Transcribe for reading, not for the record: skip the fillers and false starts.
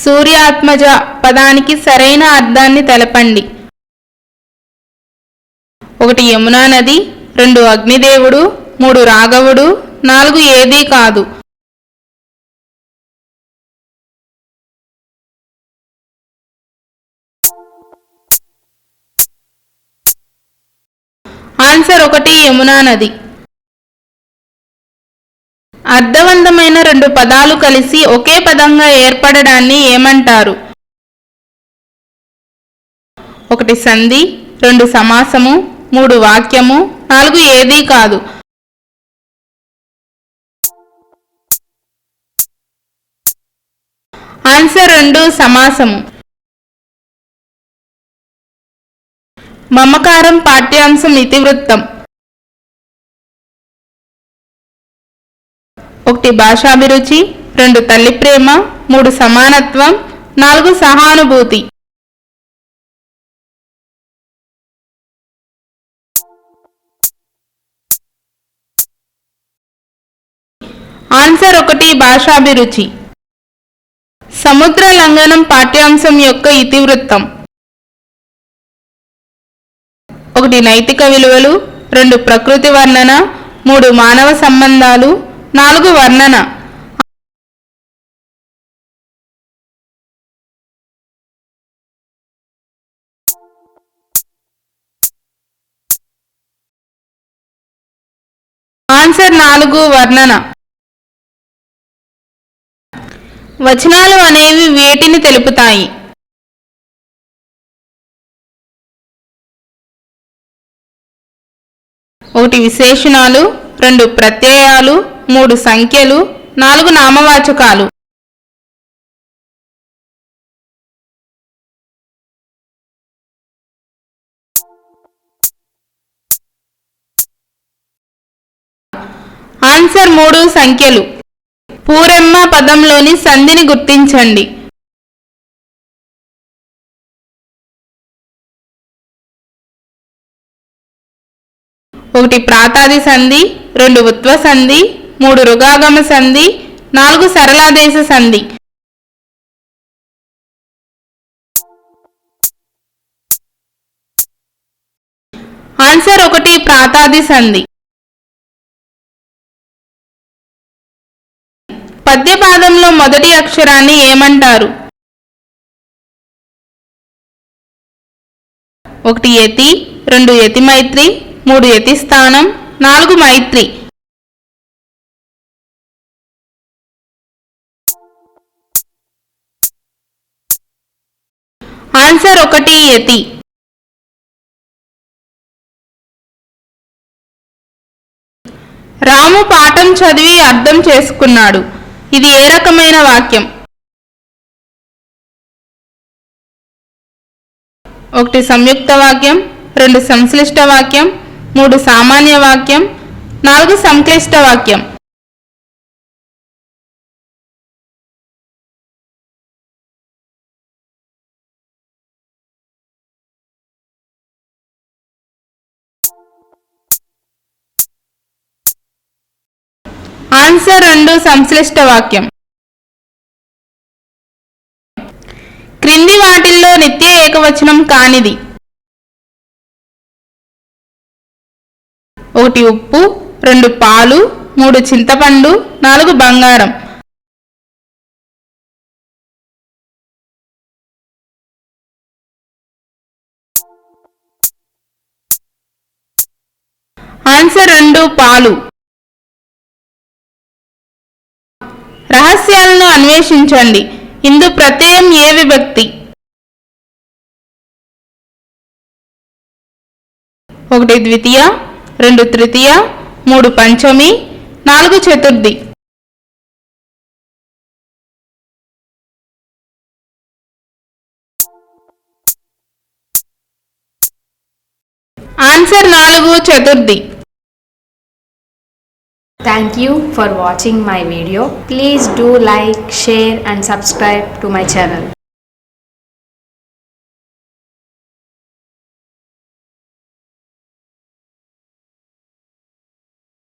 సూర్యాత్మజ పదానికి సరైన అర్థాన్ని తెలపండి. 1 యమునా నది, 2 అగ్నిదేవుడు, 3 రాఘవుడు, 4 ఏదీ కాదు. ఆన్సర్ 1 యమునా నది. అర్థవంతమైన 2 పదాలు కలిసి ఒకే పదంగా ఏర్పడడాన్ని ఏమంటారు? 1 సంధి, 2 సమాసము, 3 వాక్యము, 4 ఏదీ కాదు. ఆన్సర్ 2 సమాసము. మమకారం పాఠ్యాంశం ఇతివృత్తం. 1 భాషాభిరుచి, 2 తల్లి ప్రేమ, 3 సమానత్వం, 4 సహానుభూతి. ఆన్సర్ 1 భాషాభిరుచి. సముద్ర లంఘనం పాఠ్యాంశం యొక్క ఇతివృత్తం. 1 నైతిక విలువలు, 2 ప్రకృతి వర్ణన, 3 మానవ సంబంధాలు, 4 వర్ణన. ఆన్సర్ 4 వర్ణన. వచనాలు అనేవి వేటిని తెలుపుతాయి? 1 విశేషణాలు, 2 ప్రత్యయాలు, 3 సంఖ్యలు, 4 నామవాచకాలు. ఆన్సర్ 3 సంఖ్యలు. పూరెమ్మ పదంలోని సంధిని గుర్తించండి. 1 ప్రాతాది సంధి, 2 ఉత్వ సంధి, 3 రుగాగమ సంధి, 4 సరళాదేశ సంధి. ఆన్సర్ 1 ప్రాతాది సంధి. పద్యపాదంలో మొదటి అక్షరాన్ని ఏమంటారు? 1 యతి, 2 యతి మైత్రి, 3 యతి స్థానం, 4 మైత్రి. ఆన్సర్ 1 యతి. రాము పాఠం చదివి అర్థం చేసుకున్నాడు. ఇది ఏ రకమైన వాక్యం? 1 సంయుక్త వాక్యం, 2 సంశ్లిష్ట వాక్యం, 3 సామాన్య వాక్యం, 4 సంక్లిష్ట వాక్యం. ఆన్సర్ 2 సంశ్లిష్ట వాక్యం. క్రింది వాటిల్లో నిత్య ఏకవచనం కానిది? 1 ఉప్పు, 2 పాలు, 3 చింతపండు, 4 బంగారం. ఆన్సర్ 2 పాలు. రహస్యాలను అన్వేషించండి. ఇందు ప్రత్యయం ఏ విభక్తి? 1 ద్వితీయ, 2 తృతీయ, 3 పంచమి, 4 Chaturthi. Answer 4 Chaturthi. Thank you for watching my video. Please do like, share and subscribe to my channel.